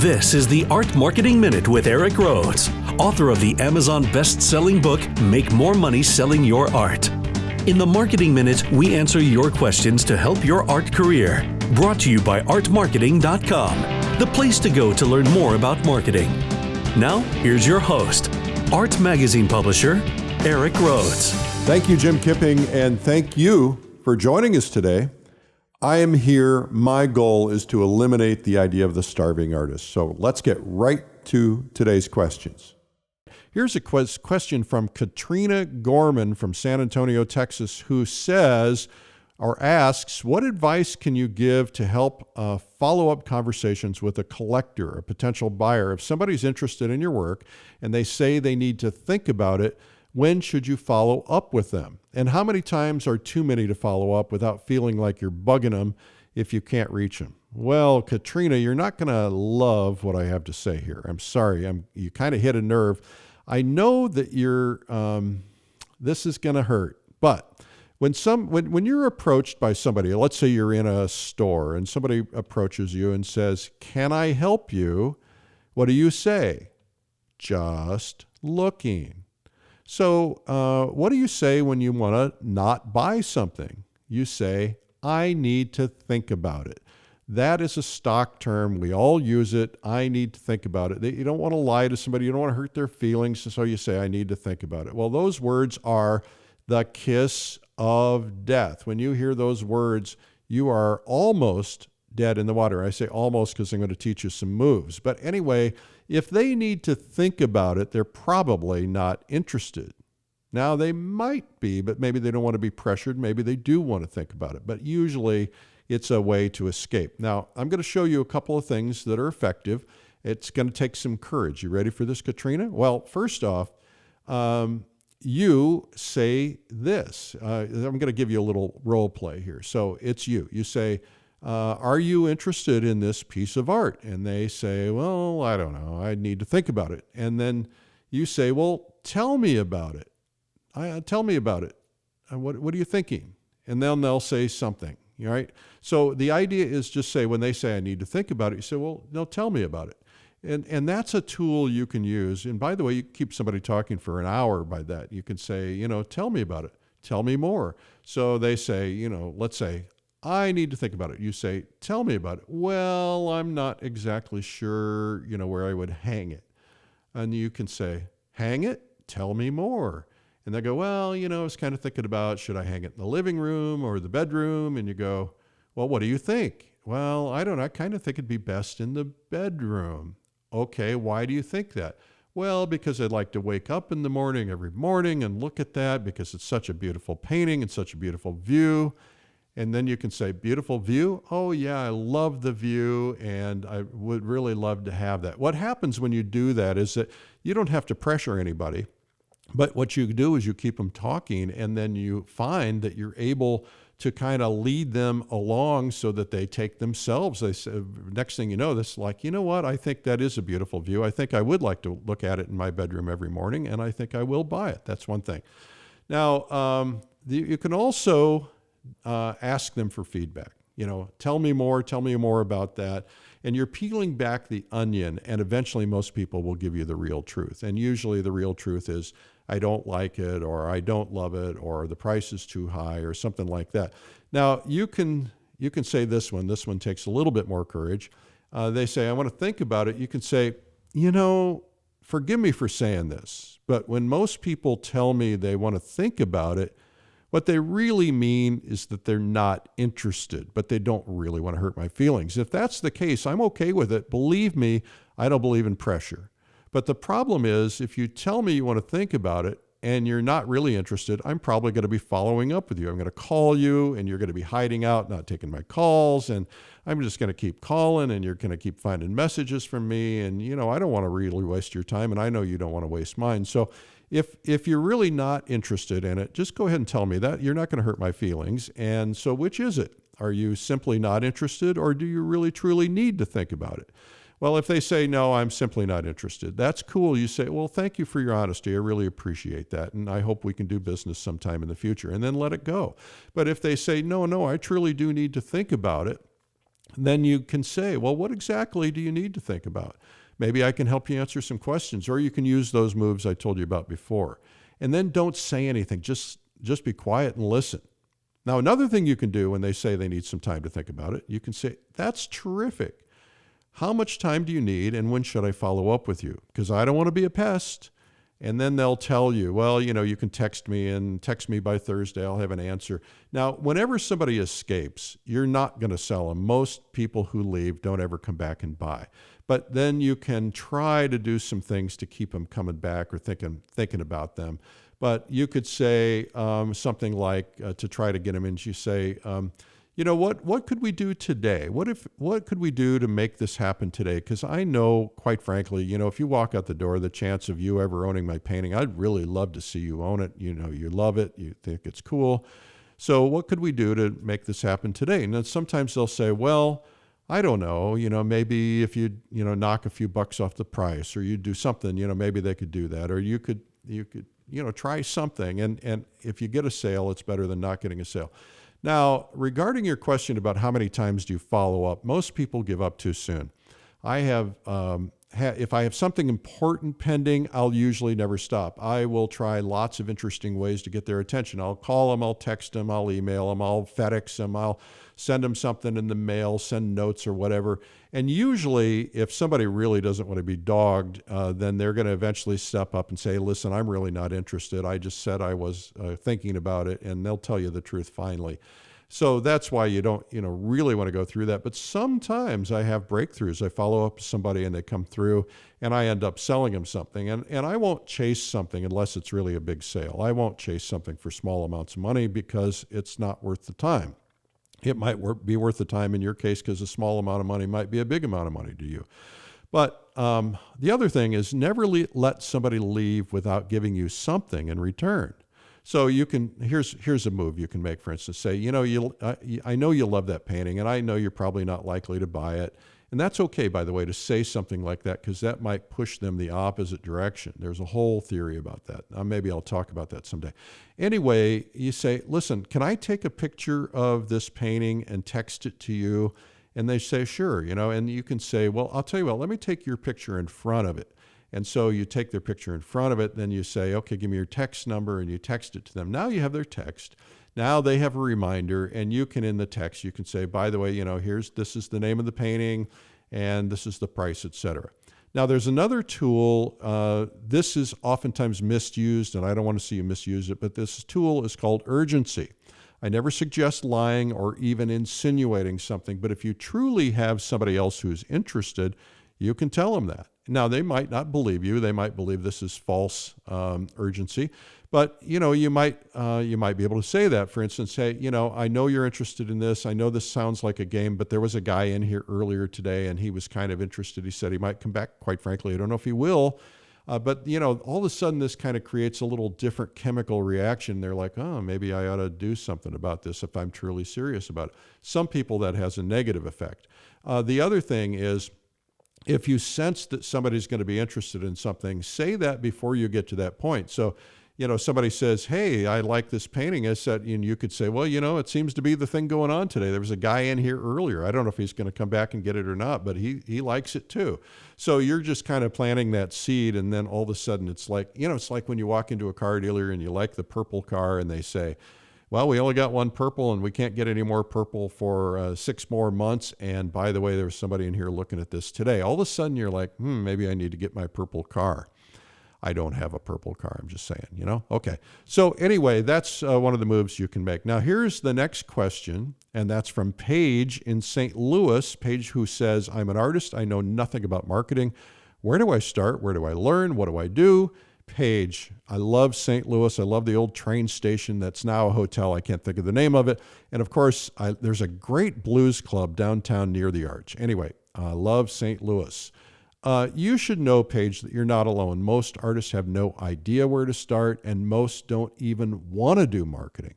This is the Art Marketing Minute with Eric Rhoads, author of the Amazon best-selling book, Make More Money Selling Your Art. In the Marketing Minute, we answer your questions to help your art career. Brought to you by artmarketing.com, the place to go to learn more about marketing. Now, here's your host, Art Magazine publisher, Eric Rhoads. Thank you, Jim Kipping, and thank you for joining us today. I am here. My goal is to eliminate the idea of the starving artist. So let's get right to today's questions. Here's a question from Katrina Gorman from San Antonio, Texas, who says or asks, what advice can you give to help follow-up conversations with a collector, a potential buyer? If somebody's interested in your work and they say they need to think about it, when should you follow up with them? And how many times are too many to follow up without feeling like you're bugging them if you can't reach them? Well, Katrina, you're not going to love what I have to say here. I'm sorry. You kind of hit a nerve. I know that this is going to hurt, but when you're approached by somebody, let's say you're in a store and somebody approaches you and says, "Can I help you?" What do you say? "Just looking." So what do you say when you want to not buy something? You say, "I need to think about it." That is a stock term. We all use it. I need to think about it. You don't want to lie to somebody. You don't want to hurt their feelings. So you say, "I need to think about it." Well, those words are the kiss of death. When you hear those words, you are almost dead in the water. I say almost because I'm going to teach you some moves. But anyway, if they need to think about it, they're probably not interested. Now, they might be, but maybe they don't want to be pressured. Maybe they do want to think about it. But usually, it's a way to escape. Now, I'm going to show you a couple of things that are effective. It's going to take some courage. You ready for this, Katrina? Well, first off, you say this. I'm going to give you a little role play here. So it's you. You say, "Are you interested in this piece of art?" And they say, "Well, I don't know. I need to think about it." And then you say, "Well, tell me about it. Tell me about it. What are you thinking?" And then they'll say something. All right. So the idea is just say, when they say, "I need to think about it," you say, "Well, no, tell me about it." And that's a tool you can use. And by the way, you can keep somebody talking for an hour by that. You can say, "Tell me about it. Tell me more." So they say, let's say, "I need to think about it." You say, "Tell me about it." "Well, I'm not exactly sure, where I would hang it." And you can say, "Hang it? Tell me more." And they go, "Well, I was kind of thinking about, should I hang it in the living room or the bedroom?" And you go, "Well, what do you think?" "Well, I don't know. I kind of think it'd be best in the bedroom." "Okay, why do you think that?" "Well, because I'd like to wake up in the morning every morning and look at that because it's such a beautiful painting and such a beautiful view." And then you can say, "Beautiful view? Oh yeah, I love the view and I would really love to have that." What happens when you do that is that you don't have to pressure anybody, but what you do is you keep them talking, and then you find that you're able to kind of lead them along so that they take themselves. They say, next thing you know, this is like, "You know what? I think that is a beautiful view. I think I would like to look at it in my bedroom every morning, and I think I will buy it." That's one thing. Now, you can also ask them for feedback. Tell me more about that. And you're peeling back the onion, and eventually most people will give you the real truth. And usually the real truth is, "I don't like it," or "I don't love it," or "the price is too high," or something like that. Now, you can say this one. This one takes a little bit more courage. They say, "I want to think about it." You can say, "Forgive me for saying this, but when most people tell me they want to think about it, what they really mean is that they're not interested, but they don't really want to hurt my feelings. If that's the case, I'm okay with it. Believe me, I don't believe in pressure. But the problem is, if you tell me you want to think about it and you're not really interested, I'm probably going to be following up with you. I'm going to call you and you're going to be hiding out, not taking my calls. And I'm just going to keep calling and you're going to keep finding messages from me. And, I don't want to really waste your time. And I know you don't want to waste mine. So if you're really not interested in it, just go ahead and tell me that. You're not going to hurt my feelings. And so which is it? Are you simply not interested, or do you really truly need to think about it? Well, if they say, "No, I'm simply not interested," that's cool. You say, "Well, thank you for your honesty. I really appreciate that. And I hope we can do business sometime in the future," and then let it go. But if they say, no, I truly do need to think about it," then you can say, well, what exactly do you need to think about? Maybe I can help you answer some questions, or you can use those moves I told you about before. And then don't say anything. Just be quiet and listen. Now, another thing you can do when they say they need some time to think about it, you can say, that's terrific. How much time do you need, and when should I follow up with you? Because I don't want to be a pest. And then they'll tell you, well, you can text me by Thursday. I'll have an answer. Now, whenever somebody escapes, you're not going to sell them. Most people who leave don't ever come back and buy. But then you can try to do some things to keep them coming back or thinking about them. But you could say something like, to try to get them in, you say, what could we do today? What could we do to make this happen today? Because I know, quite frankly, if you walk out the door, the chance of you ever owning my painting, I'd really love to see you own it. You love it. You think it's cool. So what could we do to make this happen today? And then sometimes they'll say, well, I don't know, maybe if you, knock a few bucks off the price, or you do something, maybe they could do that. Or you could, try something. And if you get a sale, it's better than not getting a sale. Now, regarding your question about how many times do you follow up, most people give up too soon. I have, if I have something important pending, I'll usually never stop. I will try lots of interesting ways to get their attention. I'll call them, I'll text them, I'll email them, I'll FedEx them, I'll send them something in the mail, send notes or whatever. And usually, if somebody really doesn't want to be dogged, then they're going to eventually step up and say, listen, I'm really not interested. I just said I was thinking about it, and they'll tell you the truth finally. So that's why you don't, really want to go through that. But sometimes I have breakthroughs. I follow up with somebody and they come through and I end up selling them something. And I won't chase something unless it's really a big sale. I won't chase something for small amounts of money because it's not worth the time. It might be worth the time in your case because a small amount of money might be a big amount of money to you. But the other thing is never let somebody leave without giving you something in return. So you can, here's a move you can make, for instance, say, I know you love that painting and I know you're probably not likely to buy it. And that's okay, by the way, to say something like that, because that might push them the opposite direction. There's a whole theory about that. Maybe I'll talk about that someday. Anyway, you say, listen, can I take a picture of this painting and text it to you? And they say, sure, and you can say, well, I'll tell you what, let me take your picture in front of it. And so you take their picture in front of it, then you say, okay, give me your text number, and you text it to them. Now you have their text. Now they have a reminder, and you can, in the text, you can say, by the way, this is the name of the painting, and this is the price, etc. Now there's another tool. This is oftentimes misused, and I don't want to see you misuse it, but this tool is called urgency. I never suggest lying or even insinuating something, but if you truly have somebody else who's interested, you can tell them that. Now, they might not believe you. They might believe this is false urgency. But, you might be able to say that. For instance, say, I know you're interested in this. I know this sounds like a game, but there was a guy in here earlier today, and he was kind of interested. He said he might come back. Quite frankly, I don't know if he will. But, all of a sudden, this kind of creates a little different chemical reaction. They're like, oh, maybe I ought to do something about this if I'm truly serious about it. Some people, that has a negative effect. The other thing is, if you sense that somebody's going to be interested in something, say that before you get to that point. So, somebody says, hey, I like this painting. I said, and you could say, well, it seems to be the thing going on today. There was a guy in here earlier. I don't know if he's going to come back and get it or not, but he likes it too. So you're just kind of planting that seed. And then all of a sudden it's like, it's like when you walk into a car dealer and you like the purple car and they say, well, we only got one purple and we can't get any more purple for 6 more months. And by the way, there was somebody in here looking at this today. All of a sudden you're like, maybe I need to get my purple car. I don't have a purple car. I'm just saying, Okay. So anyway, that's one of the moves you can make. Now, here's the next question. And that's from Paige in St. Louis. Paige, who says, I'm an artist. I know nothing about marketing. Where do I start? Where do I learn? What do I do? Paige, I love St. Louis. I love the old train station that's now a hotel. I can't think of the name of it. And of course, there's a great blues club downtown near the Arch. Anyway, I love St. Louis. You should know, Paige, that you're not alone. Most artists have no idea where to start, and most don't even want to do marketing.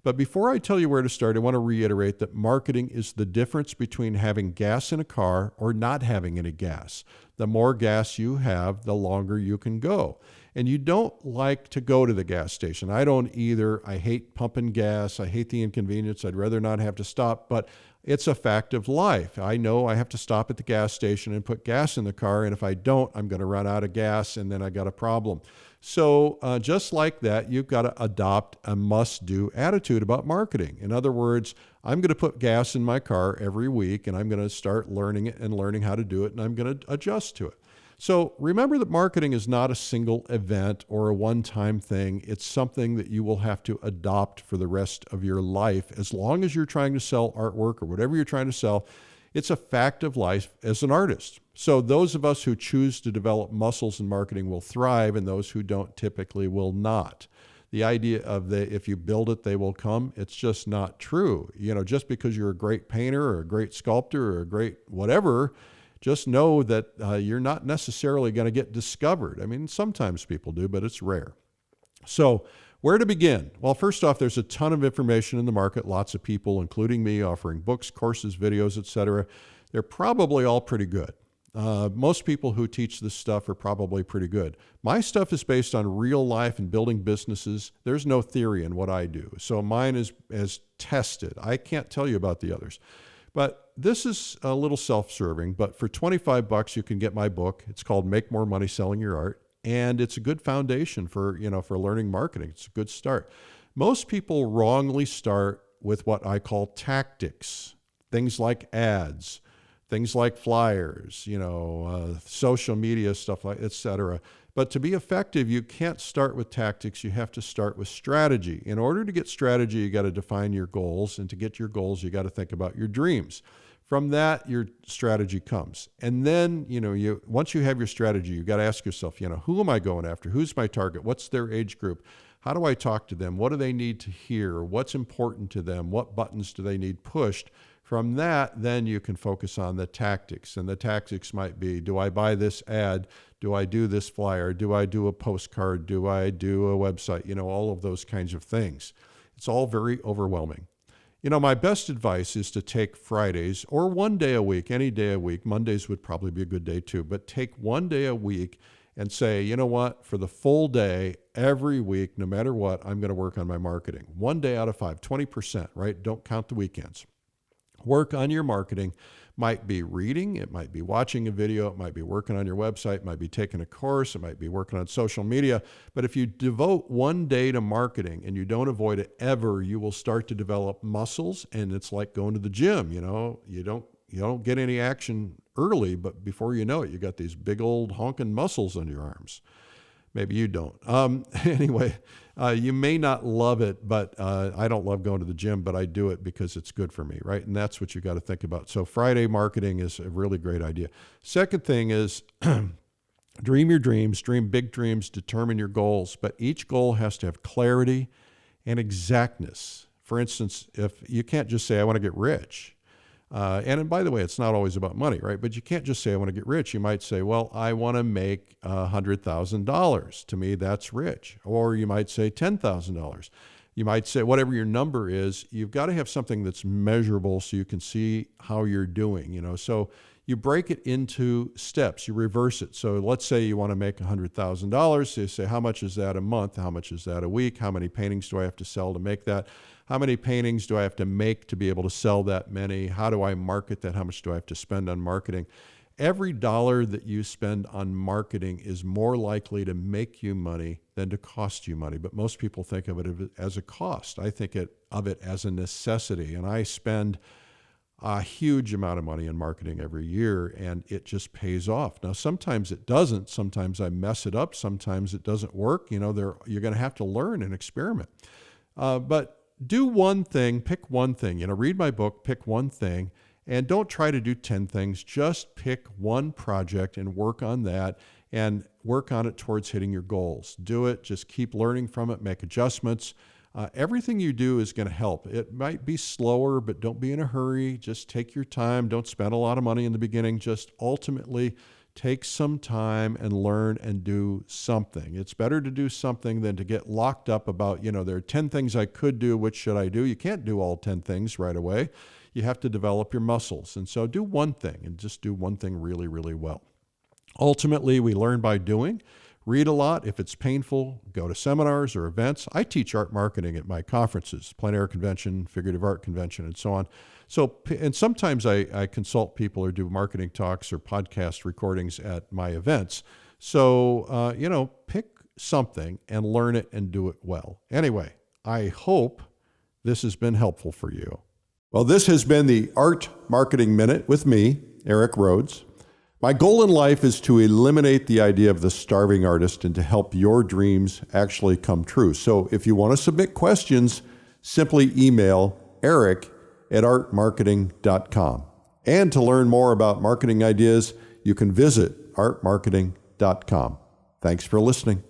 But before I tell you where to start, I want to reiterate that marketing is the difference between having gas in a car or not having any gas. The more gas you have, the longer you can go. And you don't like to go to the gas station. I don't either. I hate pumping gas. I hate the inconvenience. I'd rather not have to stop. But It's a fact of life. I know I have to stop at the gas station and put gas in the car, and if I don't, I'm going to run out of gas, and then I got a problem. So just like that, you've got to adopt a must-do attitude about marketing. In other words, I'm going to put gas in my car every week, and I'm going to start learning it and learning how to do it, and I'm going to adjust to it. So remember that marketing is not a single event or a one-time thing. It's something that you will have to adopt for the rest of your life. As long as you're trying to sell artwork or whatever you're trying to sell, it's a fact of life as an artist. So those of us who choose to develop muscles in marketing will thrive, and those who don't typically will not. The idea of if you build it, they will come, it's just not true. Just because you're a great painter or a great sculptor or a great whatever, just know that you're not necessarily going to get discovered. I mean, sometimes people do, but it's rare. So where to begin? Well, first off, there's a ton of information in the market, lots of people, including me, offering books, courses, videos, etc. They're probably all pretty good. Most people who teach this stuff are probably pretty good. My stuff is based on real life and building businesses. There's no theory in what I do. So mine is tested. I can't tell you about the others. But this is a little self-serving, but for $25 you can get my book. It's called Make More Money Selling Your Art, and it's a good foundation for learning marketing. It's a good start. Most people wrongly start with what I call tactics, things like ads, things like flyers, social media stuff like etc. But to be effective, you can't start with tactics. You have to start with strategy. In order to get strategy, you got to define your goals. And to get your goals, you got to think about your dreams. From that, your strategy comes. And then, once you have your strategy, you got to ask yourself, who am I going after? Who's my target? What's their age group? How do I talk to them? What do they need to hear? What's important to them? What buttons do they need pushed? From that, then you can focus on the tactics. And the tactics might be, do I buy this ad? Do I do this flyer? Do I do a postcard? Do I do a website? All of those kinds of things. It's all very overwhelming. My best advice is to take Fridays or one day a week, any day a week. Mondays would probably be a good day too, but take one day a week and say, you know what, for the full day, every week, no matter what, I'm going to work on my marketing. 1 day out of 5, 20%, right? Don't count the weekends. Work on your marketing. Might be reading, it might be watching a video, it might be working on your website, it might be taking a course, it might be working on social media. But if you devote 1 day to marketing and you don't avoid it ever, you will start to develop muscles, and it's like going to the gym. You don't get any action early, but before you know it, you got these big old honking muscles on your arms. Maybe you don't. Anyway, you may not love it, but I don't love going to the gym, but I do it because it's good for me, right? And that's what you got to think about. So Friday marketing is a really great idea. Second thing is dream your dreams, dream big dreams, determine your goals, but each goal has to have clarity and exactness. For instance, if you can't just say, I want to get rich. And by the way, it's not always about money, right? But you can't just say, I want to get rich. You might say, well, I want to make $100,000. To me, that's rich. Or you might say $10,000. You might say, whatever your number is, you've got to have something that's measurable so you can see how you're doing, So you break it into steps. You reverse it. So let's say you want to make $100,000. So you say, how much is that a month? How much is that a week? How many paintings do I have to sell to make that? How many paintings do I have to make to be able to sell that many? How do I market that? How much do I have to spend on marketing? Every dollar that you spend on marketing is more likely to make you money than to cost you money. But most people think of it as a cost. I think of it as a necessity. And I spend a huge amount of money in marketing every year, and it just pays off. Now, sometimes it doesn't. Sometimes I mess it up. Sometimes it doesn't work. You're going to have to learn and experiment. But do one thing, pick one thing. Read my book, pick one thing, and don't try to do 10 things. Just pick one project and work on that, and work on it towards hitting your goals. Do it. Just keep learning from it. Make adjustments. Everything you do is going to help. It might be slower, but don't be in a hurry. Just take your time. Don't spend a lot of money in the beginning. Just ultimately take some time and learn and do something. It's better to do something than to get locked up about, there are 10 things I could do. Which should I do? You can't do all 10 things right away. You have to develop your muscles. And so do one thing, and just do one thing really, really well. Ultimately, we learn by doing. Read a lot. If it's painful, go to seminars or events. I teach art marketing at my conferences, plein air convention, figurative art convention, and so on. So, and sometimes I consult people or do marketing talks or podcast recordings at my events. So, pick something and learn it and do it well. Anyway, I hope this has been helpful for you. Well, this has been the Art Marketing Minute with me, Eric Rhoads. My goal in life is to eliminate the idea of the starving artist and to help your dreams actually come true. So if you want to submit questions, simply email eric@artmarketing.com. And to learn more about marketing ideas, you can visit artmarketing.com. Thanks for listening.